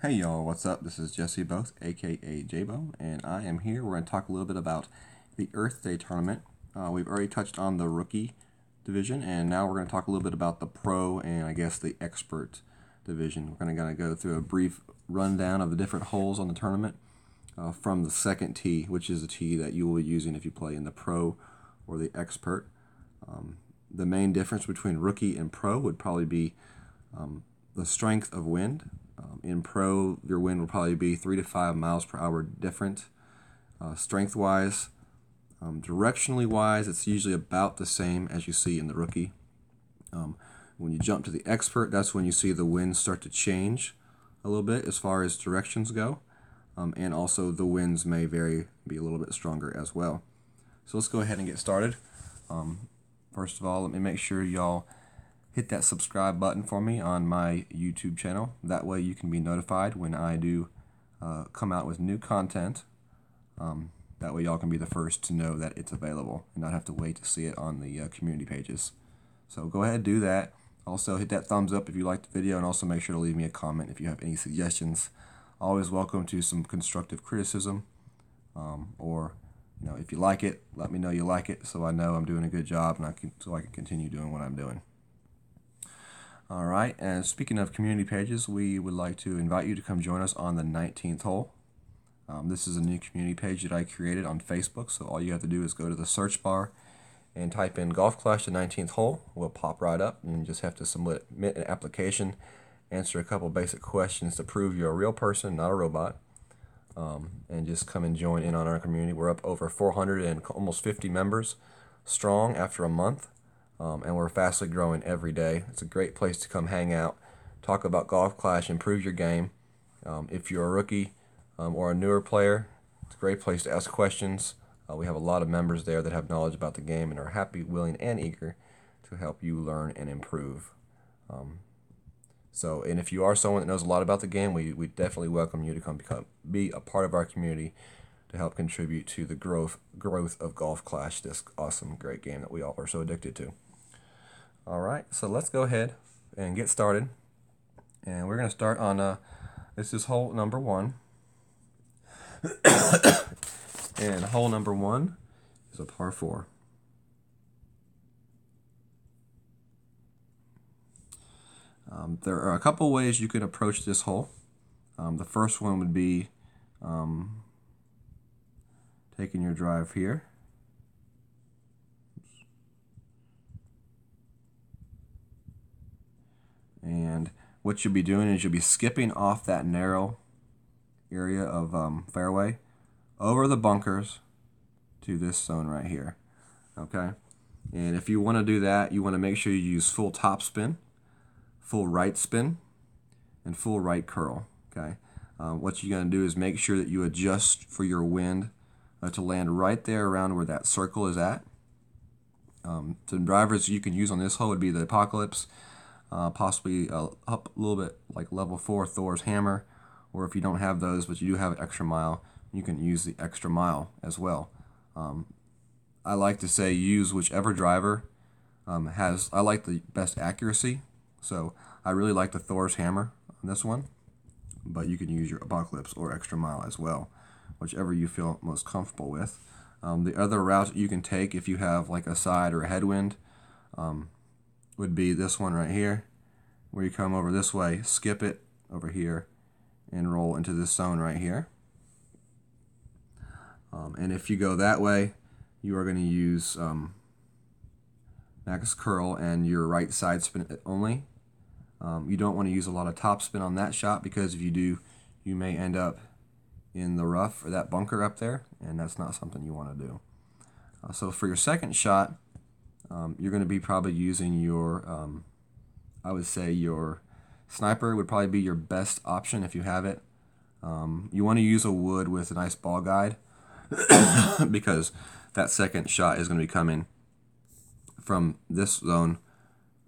Hey y'all, what's up? This is Jesse Both, aka Jabo, and I am here. We're going to talk a little bit about the Earth Day tournament. We've already touched on the rookie division, and now we're going to talk a little bit about the pro and I guess the expert division. We're going to go through a brief rundown of the different holes on the tournament from the second tee, which is the tee that you will be using if you play in the pro or the expert. The main difference between rookie and pro would probably be the strength of wind. In pro, your wind will probably be 3 to 5 miles per hour different. Strength-wise, directionally wise, it's usually about the same as you see in the rookie. When you jump to the expert, that's when you see the winds start to change a little bit as far as directions go. And also the winds may be a little bit stronger as well. So let's go ahead and get started. First of all, let me make sure y'all hit that subscribe button for me on my YouTube channel. That way you can be notified when I do come out with new content. That way y'all can be the first to know that it's available and not have to wait to see it on the community pages. So go ahead and do that. Also hit that thumbs up if you liked the video, and also make sure to leave me a comment if you have any suggestions. Always welcome to some constructive criticism, or if you like it, let me know you like it so I know I'm doing a good job and so I can continue doing what I'm doing. All right, and speaking of community pages, we would like to invite you to come join us on the 19th hole. This is a new community page that I created on Facebook, so all you have to do is go to the search bar and type in Golf Clash the 19th hole. We'll pop right up, and you just have to submit an application, answer a couple basic questions to prove you're a real person, not a robot, and just come and join in on our community. We're up over 400 and almost 50 members strong after a month. And we're fastly growing every day. It's a great place to come hang out, talk about Golf Clash, improve your game. If you're a rookie or a newer player, it's a great place to ask questions. We have a lot of members there that have knowledge about the game and are happy, willing, and eager to help you learn and improve. And if you are someone that knows a lot about the game, we definitely welcome you to be a part of our community to help contribute to the growth of Golf Clash, this awesome, great game that we all are so addicted to. All right, so let's go ahead and get started. And we're going to start on, this is hole number 1. And hole number 1 is a par 4. There are a couple ways you can approach this hole. The first one would be taking your drive here. And what you'll be doing is you'll be skipping off that narrow area of fairway over the bunkers to this zone right here. Okay? And if you want to do that, you want to make sure you use full top spin, full right spin, and full right curl. Okay? What you're going to do is make sure that you adjust for your wind to land right there around where that circle is at. Some drivers you can use on this hole would be the Apocalypse, possibly up a little bit like level 4 Thor's Hammer, or if you don't have those but you do have an extra mile, you can use the extra mile as well. I like to say use whichever driver I like the best accuracy, so I really like the Thor's Hammer on this one, but you can use your Apocalypse or extra mile as well, whichever you feel most comfortable with. The other route you can take if you have like a side or a headwind would be this one right here, where you come over this way, skip it over here, and roll into this zone right here. And if you go that way, you are going to use max curl and your right side spin only. You don't want to use a lot of top spin on that shot, because if you do, you may end up in the rough or that bunker up there, and that's not something you want to do. So for your second shot, you're going to be probably using your, I would say your sniper would probably be your best option if you have it. You want to use a wood with a nice ball guide because that second shot is going to be coming from this zone.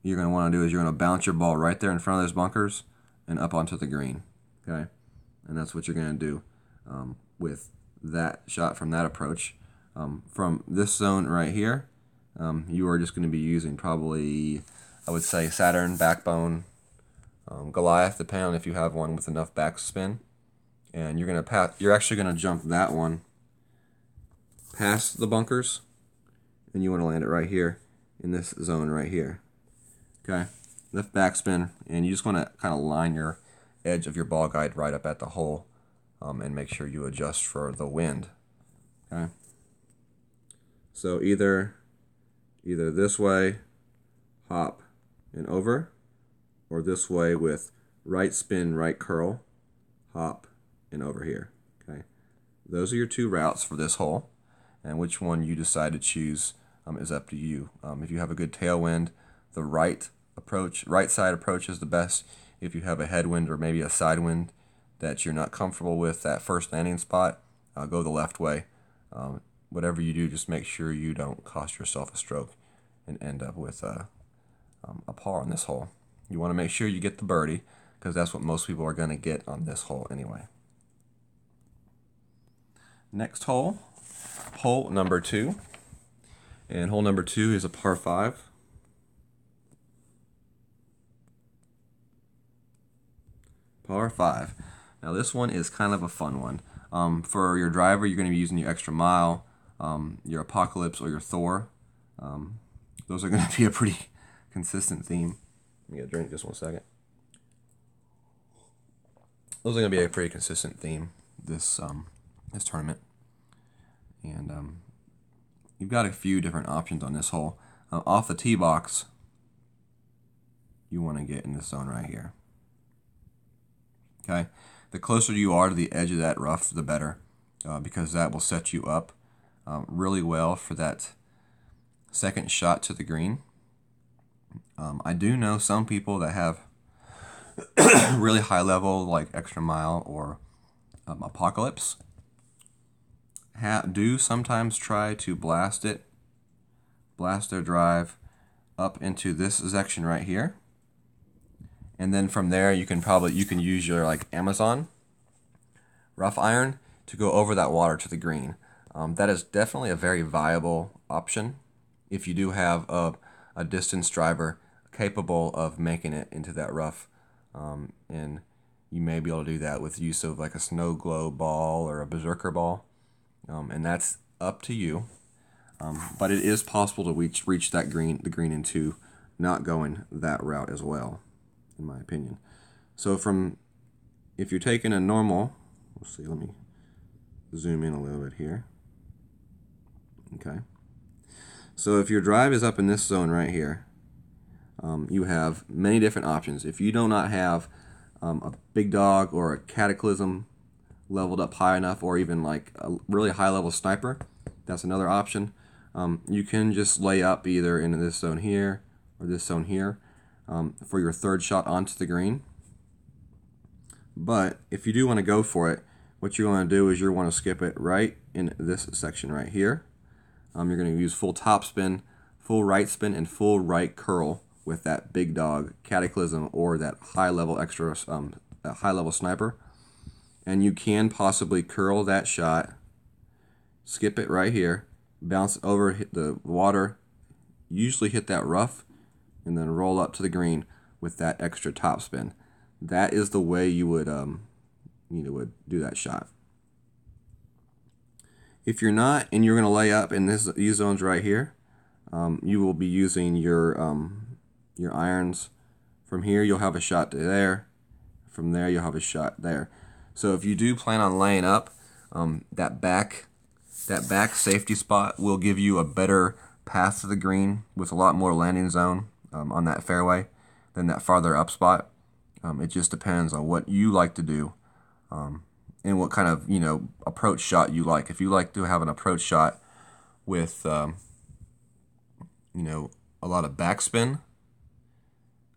You're going to want to do is you're going to bounce your ball right there in front of those bunkers and up onto the green. Okay, and that's what you're going to do with that shot from that approach. From this zone right here, you are just going to be using probably, I would say, Saturn, Backbone, Goliath, depending on if you have one with enough backspin. And you're actually gonna jump that one past the bunkers, and you want to land it right here in this zone right here. Okay, lift backspin, and you just want to kind of line your edge of your ball guide right up at the hole, and make sure you adjust for the wind. Okay, so either this way, hop and over, or this way with right spin, right curl, hop and over here. Okay, those are your two routes for this hole, and which one you decide to choose is up to you. If you have a good tailwind, the right side approach is the best. If you have a headwind or maybe a side wind that you're not comfortable with that first landing spot, go the left way. Whatever you do, just make sure you don't cost yourself a stroke and end up with a par on this hole. You want to make sure you get the birdie, because that's what most people are going to get on this hole anyway. Next hole, hole number 2. And hole number 2 is a par 5. Par 5. Now this one is kind of a fun one. For your driver, you're going to be using your Extra Mile, your Apocalypse, or your Thor. Those are going to be a pretty consistent theme. Let me get a drink just one second. Those are going to be a pretty consistent theme this tournament. And you've got a few different options on this hole. Off the tee box, you want to get in this zone right here. Okay, the closer you are to the edge of that rough, the better, because that will set you up really well for that second shot to the green. I do know some people that have really high level, like Extra Mile or Apocalypse, do sometimes try to blast their drive up into this section right here, and then from there you can use your like Amazon rough iron to go over that water to the green. That is definitely a very viable option if you do have a distance driver capable of making it into that rough, and you may be able to do that with use of like a snow globe ball or a berserker ball, and that's up to you. But it is possible to reach the green into not going that route as well, in my opinion. So if you're taking a normal, let's see, let me zoom in a little bit here. Okay. So if your drive is up in this zone right here, you have many different options. If you do not have a big dog or a Cataclysm leveled up high enough, or even like a really high level sniper, that's another option. You can just lay up either into this zone here or this zone here for your third shot onto the green. But if you do want to go for it, what you want to do is you want to skip it right in this section right here. You're going to use full top spin, full right spin, and full right curl with that big dog Cataclysm or that high level high level sniper. And you can possibly curl that shot, skip it right here, bounce over, hit the water, usually hit that rough, and then roll up to the green with that extra top spin. That is the way you would would do that shot. If you're not, and you're going to lay up in these zones right here, you will be using your irons. From here, you'll have a shot to there. From there, you'll have a shot there. So if you do plan on laying up, that back safety spot will give you a better path to the green with a lot more landing zone on that fairway than that farther up spot. It just depends on what you like to do. And what kind of approach shot you like. If you like to have an approach shot with a lot of backspin,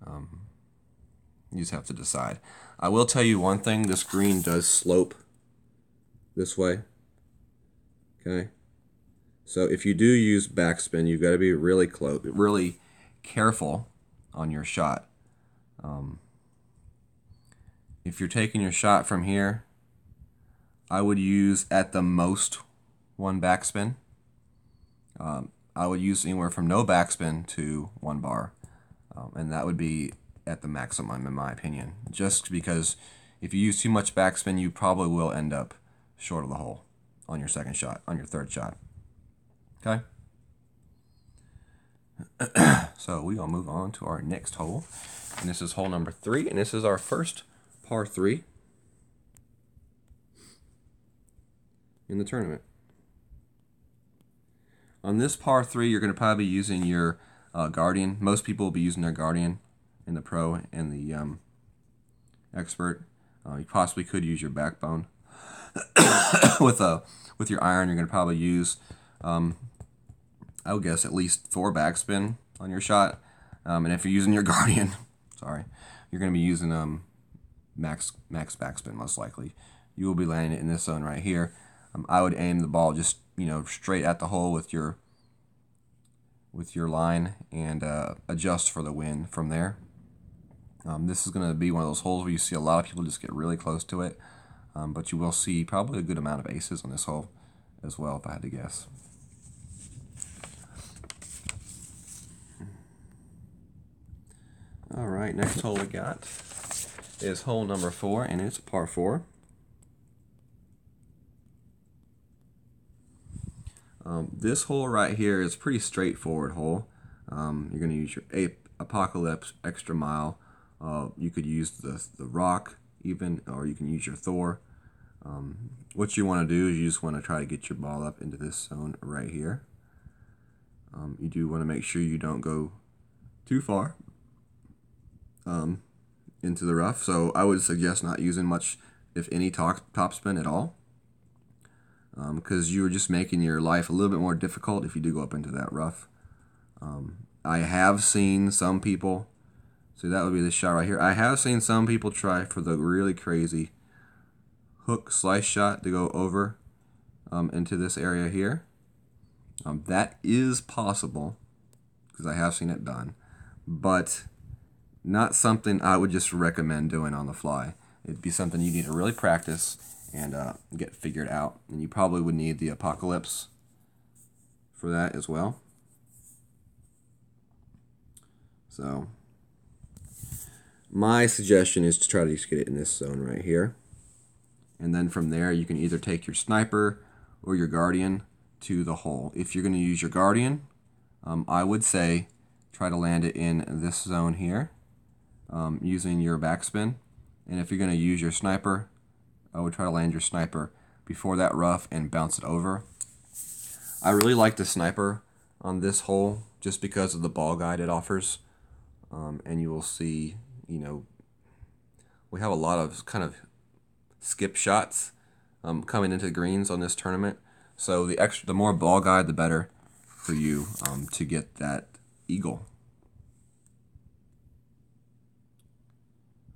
you just have to decide. I will tell you one thing: this green does slope this way. Okay, so if you do use backspin, you've got to be really careful on your shot. If you're taking your shot from here, I would use at the most one backspin. I would use anywhere from no backspin to one bar, and that would be at the maximum, in my opinion. Just because if you use too much backspin, you probably will end up short of the hole on your second shot, on your third shot. Okay? So we will move on to our next hole. And this is hole number 3, and this is our first par 3 in the tournament. On this par 3, you're going to probably be using your Guardian. Most people will be using their Guardian in the Pro and the Expert. You possibly could use your Backbone. with your iron, you're going to probably use, I would guess, at least 4 backspin on your shot. And if you're using your Guardian, sorry, you're going to be using max backspin most likely. You will be landing it in this zone right here. I would aim the ball just straight at the hole with your line and adjust for the wind from there. This is going to be one of those holes where you see a lot of people just get really close to it, but you will see probably a good amount of aces on this hole as well, if I had to guess. All right, next hole we got is hole number 4, and it's par 4. This hole right here is a pretty straightforward hole. You're going to use your Apocalypse Extra Mile. You could use the Rock even, or you can use your Thor. What you want to do is you just want to try to get your ball up into this zone right here. You do want to make sure you don't go too far into the rough. So I would suggest not using much, if any, topspin at all. Because you're just making your life a little bit more difficult if you do go up into that rough. I have seen some people, so that would be this shot right here. I have seen some people try for the really crazy hook slice shot to go over into this area here. That is possible, because I have seen it done, but not something I would just recommend doing on the fly. It'd be something you need to really practice and get figured out. And you probably would need the Apocalypse for that as well. So my suggestion is to try to just get it in this zone right here. And then from there you can either take your Sniper or your Guardian to the hole. If you're going to use your Guardian, I would say try to land it in this zone here using your backspin. And if you're going to use your Sniper, I would try to land your Sniper before that rough and bounce it over. I really like the Sniper on this hole just because of the ball guide it offers. And you will see, we have a lot of kind of skip shots coming into the greens on this tournament. So the more ball guide, the better for you to get that eagle.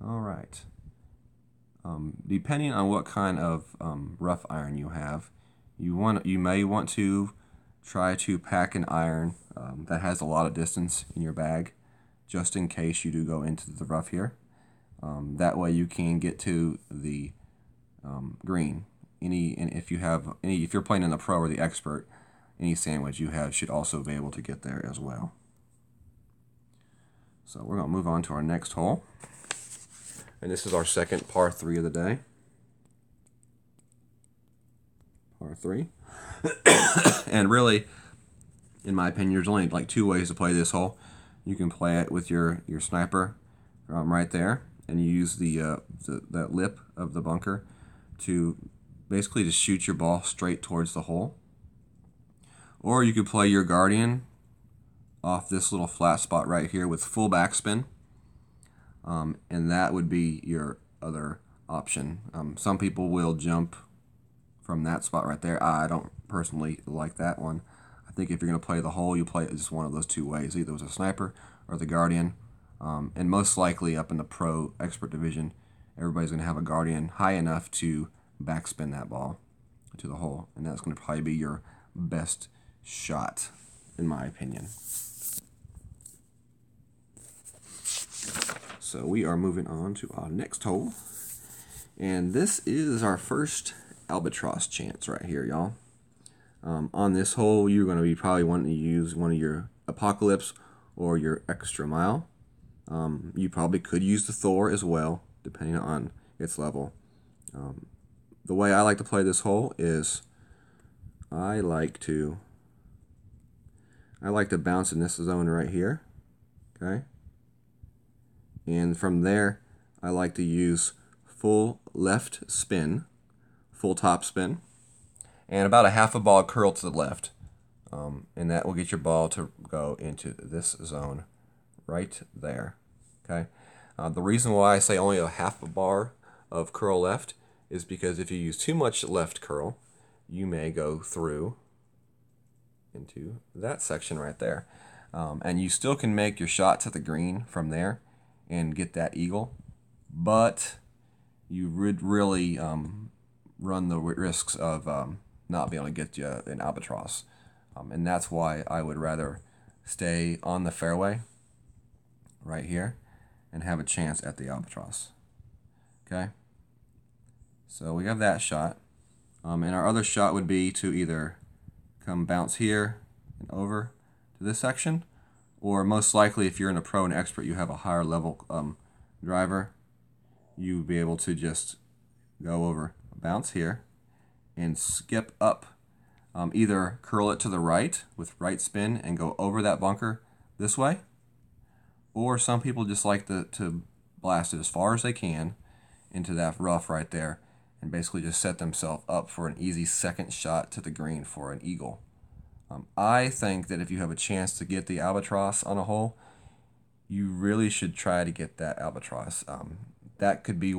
All right. Depending on what kind of rough iron you have, you may want to try to pack an iron that has a lot of distance in your bag, just in case you do go into the rough here. That way you can get to the green. If you're playing in the Pro or the Expert, any sandwich you have should also be able to get there as well. So we're going to move on to our next hole. And this is our second par 3 of the day. Par 3. And really, in my opinion, there's only like 2 ways to play this hole. You can play it with your Sniper right there, and you use that lip of the bunker to basically just shoot your ball straight towards the hole. Or you could play your Guardian off this little flat spot right here with full backspin. And that would be your other option. Some people will jump from that spot right there. I don't personally like that one. I think if you're going to play the hole, you play it just one of those 2 ways, either with a Sniper or the Guardian. And most likely up in the Pro Expert division, everybody's going to have a Guardian high enough to backspin that ball to the hole. And that's going to probably be your best shot, in my opinion. So we are moving on to our next hole. And this is our first albatross chance right here, y'all. On this hole, you're going to be probably wanting to use one of your Apocalypse or your Extra Mile. You probably could use the Thor as well, depending on its level. The way I like to play this hole is I like to bounce in this zone right here, okay? And from there, I like to use full left spin, full top spin, and about a half a ball curl to the left. And that will get your ball to go into this zone right there, okay? The reason why I say only a half a bar of curl left is because if you use too much left curl, you may go through into that section right there. And you still can make your shot to the green from there and get that eagle, but you would really run the risks of not being able to get you an albatross. And that's why I would rather stay on the fairway right here and have a chance at the albatross. Okay? So we have that shot. And our other shot would be to either come bounce here and over to this section, or most likely if you're in a pro and expert, you have a higher level driver, you would be able to just go over, bounce here, and skip up. Either curl it to the right with right spin and go over that bunker this way, or some people just like to blast it as far as they can into that rough right there and basically just set themselves up for an easy second shot to the green for an eagle. I think that if you have a chance to get the albatross on a hole, you really should try to get that albatross. That could be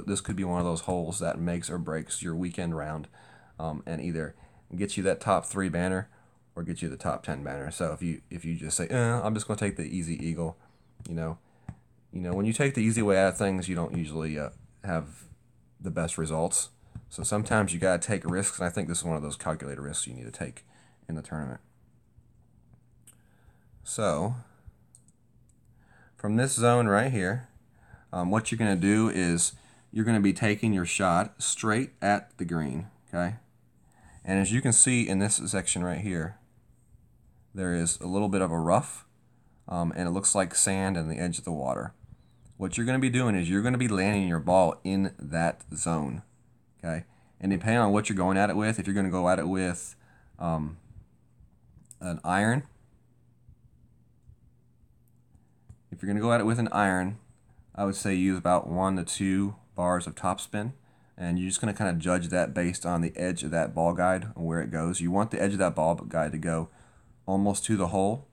this could be one of those holes that makes or breaks your weekend round, and either get you that top 3 banner or get you the top 10 banner. So if you just say, I'm just going to take the easy eagle, you know, when you take the easy way out of things, you don't usually have the best results. So sometimes you got to take risks, and I think this is one of those calculated risks you need to take in the tournament. So from this zone right here, what you're going to do is you're going to be taking your shot straight at the green, okay? And as you can see in this section right here, there is a little bit of a rough, and it looks like sand on the edge of the water. What you're going to be doing is you're going to be landing your ball in that zone, okay? And depending on what you're going at it with, if you're going to go at it with an iron, I would say use about 1 to 2 bars of topspin. And you're just going to kind of judge that based on the edge of that ball guide and where it goes. You want the edge of that ball guide to go almost to the hole,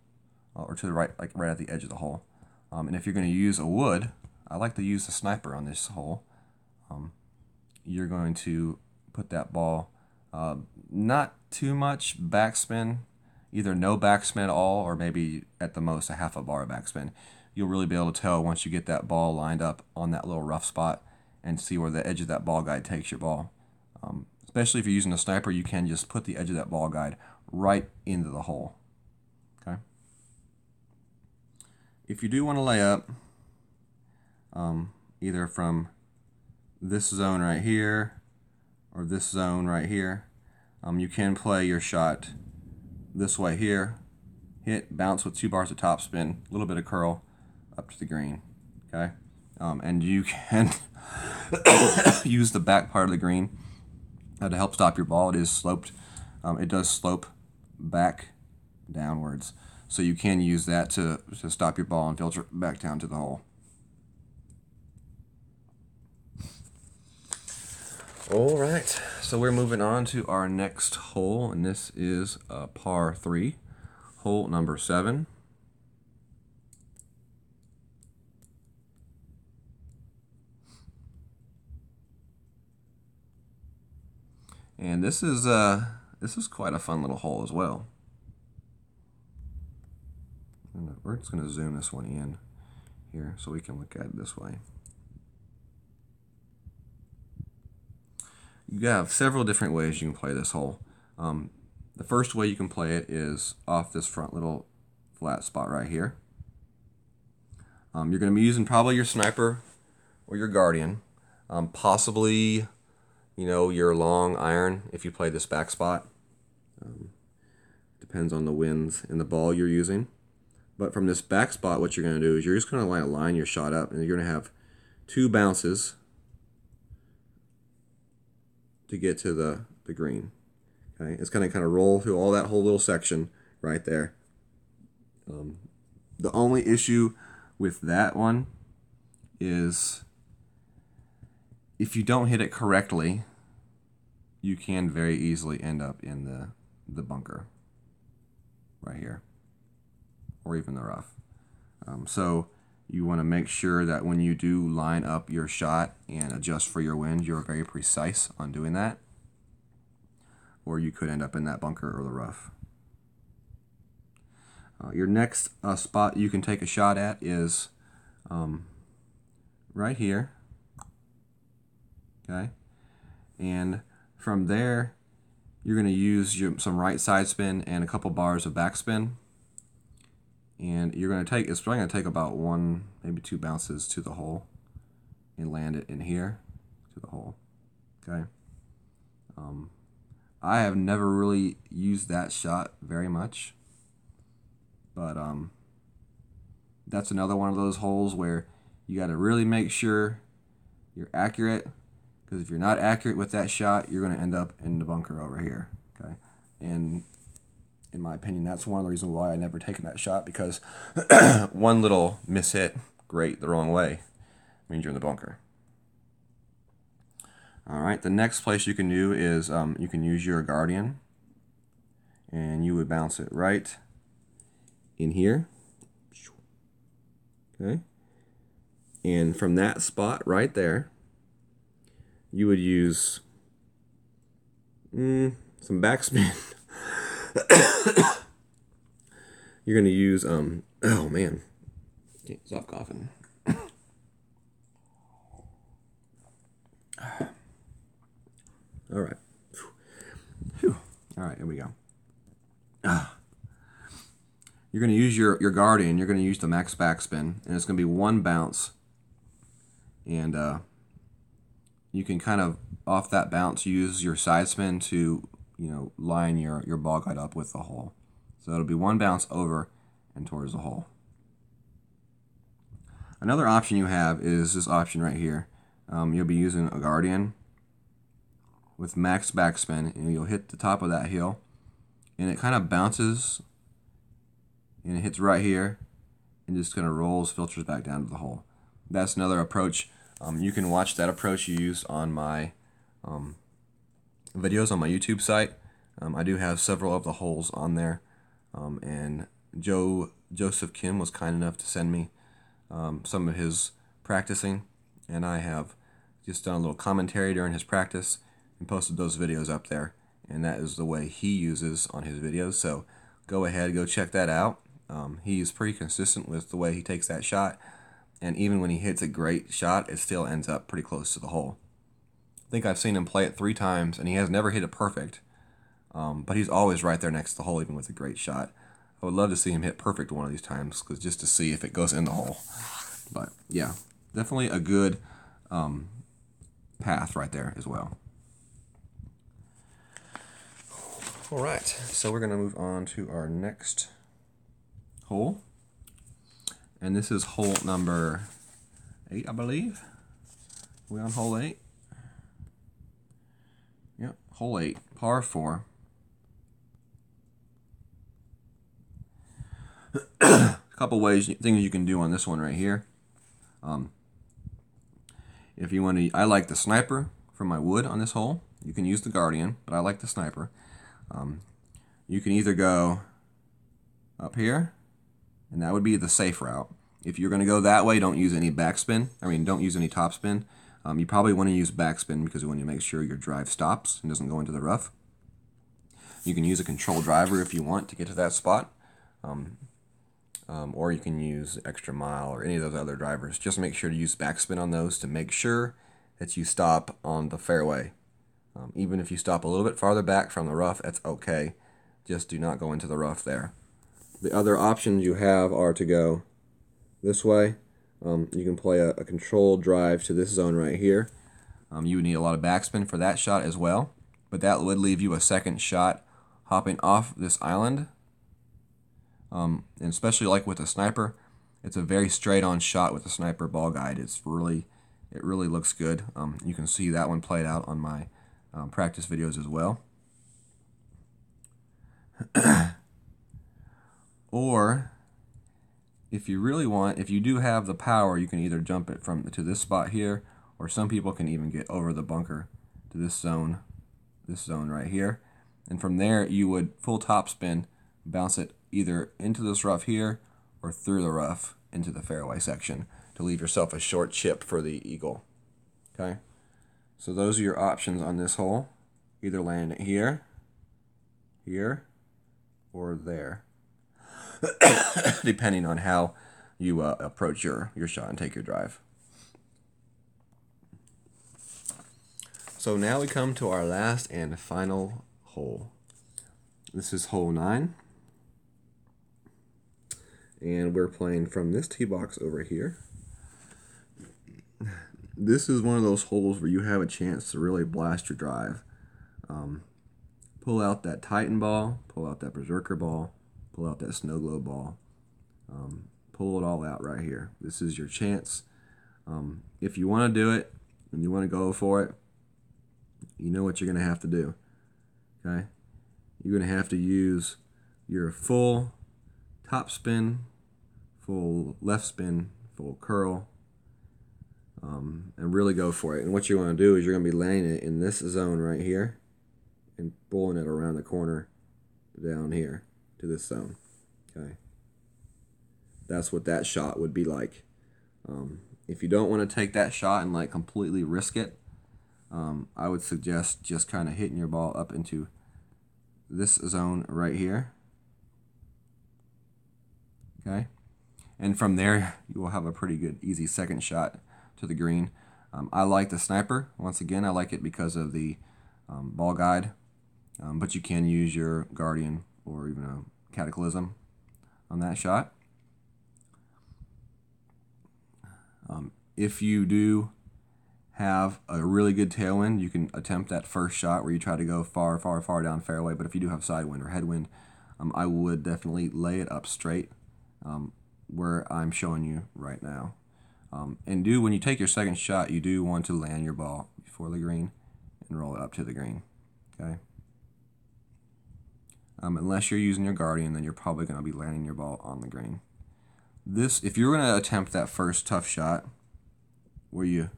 or to the right, like right at the edge of the hole. And if you're going to use a wood, I like to use the sniper on this hole. You're going to put that ball, not too much backspin, either no backspin at all, or maybe at the most a half a bar of backspin. You'll really be able to tell once you get that ball lined up on that little rough spot and see where the edge of that ball guide takes your ball. Especially if you're using a sniper, you can just put the edge of that ball guide right into the hole. Okay. If you do want to lay up, either from this zone right here or this zone right here, you can play your shot this way here, hit, bounce with 2 bars of topspin, a little bit of curl up to the green. Okay. And you can use the back part of the green to help stop your ball. It is sloped. It does slope back downwards. So you can use that to stop your ball and filter it back down to the hole. All right, so we're moving on to our next hole, and this is par 3, hole number 7. And this is quite a fun little hole as well. And we're just going to zoom this one in here so we can look at it this way. You have several different ways you can play this hole. The first way you can play it is off this front little flat spot right here. You're going to be using probably your sniper or your guardian, possibly, your long iron if you play this back spot. Depends on the winds and the ball you're using. But from this back spot, what you're going to do is you're just going to line your shot up, and you're going to have 2 bounces to get to the green. Okay, it's going to kind of roll through all that whole little section right there. The only issue with that one is if you don't hit it correctly, you can very easily end up in the bunker right here, or even the rough. So you want to make sure that when you do line up your shot and adjust for your wind, you're very precise on doing that, or you could end up in that bunker or the rough. Your next spot you can take a shot at is right here. Okay, and from there you're going to use some right side spin and a couple bars of backspin, and you're going to take, it's probably going to take about 1, maybe 2 bounces to the hole and land it in here to the hole. Okay, I have never really used that shot very much, but that's another one of those holes where you got to really make sure you're accurate, because if you're not accurate with that shot, you're going to end up in the bunker over here. Okay, and in my opinion, that's one of the reasons why I never taken that shot, because one little mishit, great, the wrong way, means you're in the bunker. All right, the next place you can do is you can use your Guardian, and you would bounce it right in here. Okay, and from that spot right there, you would use some backspin. You're going to use, oh man, can't stop coughing. All right. Whew. All right, here we go. You're going to use your Guardian, you're going to use the max backspin, and it's going to be 1 bounce. And you can kind of, off that bounce, use your side spin to, line your ball guide up with the hole. So it'll be 1 bounce over and towards the hole. Another option you have is this option right here. You'll be using a Guardian with max backspin, and you'll hit the top of that hill, and it kind of bounces, and it hits right here, and just kind of rolls, filters back down to the hole. That's another approach. You can watch that approach you used on my videos on my YouTube site. I do have several of the holes on there, and Joseph Kim was kind enough to send me some of his practicing, and I have just done a little commentary during his practice and posted those videos up there, and that is the way he uses on his videos. So go ahead, go check that out. He's pretty consistent with the way he takes that shot, and even when he hits a great shot, it still ends up pretty close to the hole. I think I've seen him play it 3 times, and he has never hit it perfect, but he's always right there next to the hole, even with a great shot. I would love to see him hit perfect one of these times, just to see if it goes in the hole. But yeah, definitely a good path right there as well. All right, so we're going to move on to our next hole. And this is hole number 8, I believe. Are we on hole 8? Yep, hole 8, par 4. A couple things you can do on this one right here. If you want to, I like the sniper for my wood on this hole. You can use the Guardian, but I like the sniper. You can either go up here, and that would be the safe route. If you're going to go that way, don't use any backspin. Don't use any topspin. You probably want to use backspin because you want to make sure your drive stops and doesn't go into the rough. You can use a control driver if you want to get to that spot. Or you can use Extra Mile or any of those other drivers. Just make sure to use backspin on those to make sure that you stop on the fairway. Even if you stop a little bit farther back from the rough, that's okay. Just do not go into the rough there. The other options you have are to go this way. You can play a controlled drive to this zone right here. You would need a lot of backspin for that shot as well, but that would leave you a second shot hopping off this island And especially like with a sniper, it's a very straight on shot with a sniper ball guide. It really looks good. You can see that one played out on my practice videos as well. Or if you really want, if you do have the power, you can either jump it to this spot here, or some people can even get over the bunker to this zone right here. And from there, you would full topspin, bounce it either into this rough here or through the rough into the fairway section to leave yourself a short chip for the eagle. Okay, so those are your options on this hole. Either land it here, here, or there, depending on how you approach your shot and take your drive. So now we come to our last and final hole. This is hole 9. And we're playing from this tee box over here. This is one of those holes where you have a chance to really blast your drive. Pull out that Titan ball, pull out that Berserker ball, pull out that Snow Globe ball. Pull it all out right here. This is your chance. If you want to do it and you want to go for it, you know what you're going to have to do. Okay? You're going to have to use your full top spin, full left spin, full curl, and really go for it. And what you want to do is you're going to be laying it in this zone right here and pulling it around the corner down here to this zone. Okay, that's what that shot would be like. If you don't want to take that shot and like completely risk it, I would suggest just kind of hitting your ball up into this zone right here. Okay, and from there you will have a pretty good easy second shot to the green. I like the sniper. Once again, I like it because of the ball guide, but you can use your Guardian or even a Cataclysm on that shot. If you do have a really good tailwind, you can attempt that first shot where you try to go far, far, far down fairway. But if you do have side wind or headwind, I would definitely lay it up straight where I'm showing you right now. And when you take your second shot, you do want to land your ball before the green and roll it up to the green. Okay. Unless you're using your Guardian, then you're probably going to be landing your ball on the green. If you're going to attempt that first tough shot where you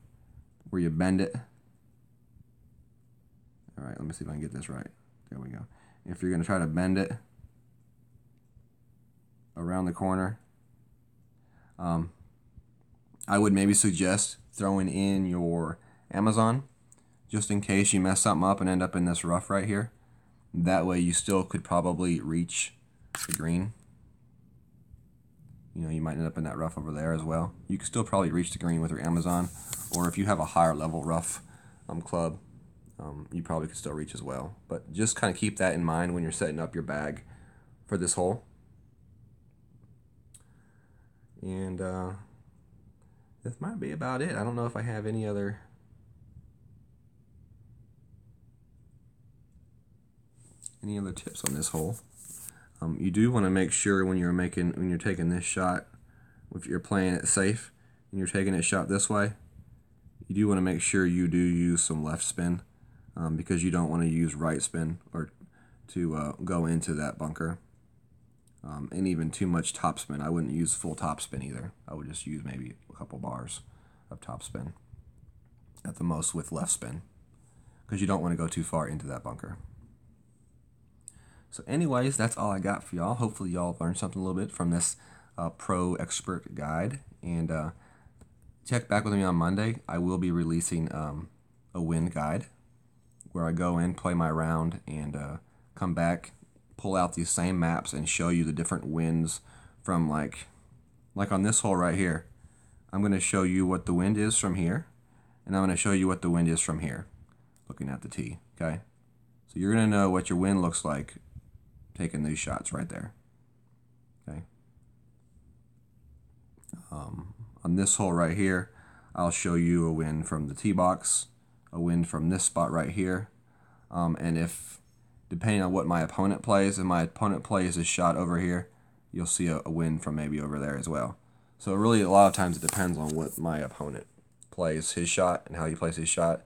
bend it. All right, let me see if I can get this right. There we go. If you're going to try to bend it around the corner, I would maybe suggest throwing in your Amazon just in case you mess something up and end up in this rough right here. That way you still could probably reach the green. You know, you might end up in that rough over there as well. You can still probably reach the green with your Amazon, or if you have a higher level rough club, you probably could still reach as well. But just kind of keep that in mind when you're setting up your bag for this hole. And this might be about it. I don't know if I have any other tips on this hole. You do want to make sure when you're taking this shot, if you're playing it safe and you're taking it shot this way, you do want to make sure you do use some left spin because you don't want to use right spin or to go into that bunker. And even too much top spin. I wouldn't use full top spin either. I would just use maybe a couple bars of top spin at the most with left spin because you don't want to go too far into that bunker. So anyways, that's all I got for y'all. Hopefully y'all learned something a little bit from this pro expert guide. And check back with me on Monday. I will be releasing a wind guide where I go in, play my round, and come back, pull out these same maps and show you the different winds from like on this hole right here. I'm going to show you what the wind is from here, and I'm going to show you what the wind is from here, looking at the tee, okay? So you're going to know what your wind looks like taking these shots right there, okay? On this hole right here, I'll show you a wind from the tee box, a wind from this spot right here, and if depending on what my opponent plays, and my opponent plays this shot over here, you'll see a win from maybe over there as well. So really, a lot of times it depends on what my opponent plays his shot and how he plays his shot.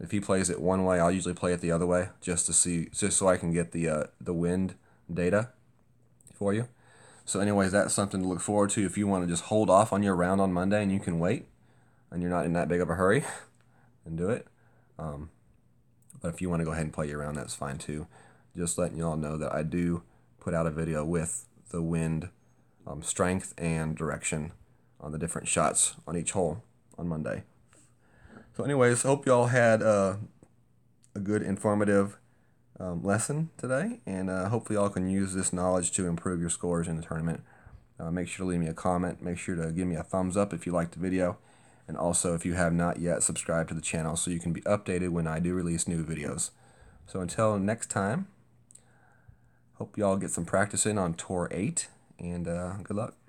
If he plays it one way, I'll usually play it the other way just so I can get the wind data for you. So anyways, that's something to look forward to if you want to just hold off on your round on Monday and you can wait and you're not in that big of a hurry and do it. But if you want to go ahead and play your round, that's fine too. Just letting you all know that I do put out a video with the wind strength and direction on the different shots on each hole on Monday. So anyways, hope y'all had a good informative lesson today, and hopefully y'all can use this knowledge to improve your scores in the tournament. Make sure to leave me a comment. Make sure to give me a thumbs up if you liked the video. And also, if you have not yet, subscribe to the channel so you can be updated when I do release new videos. So until next time, hope y'all get some practice in on Tour 8, and good luck.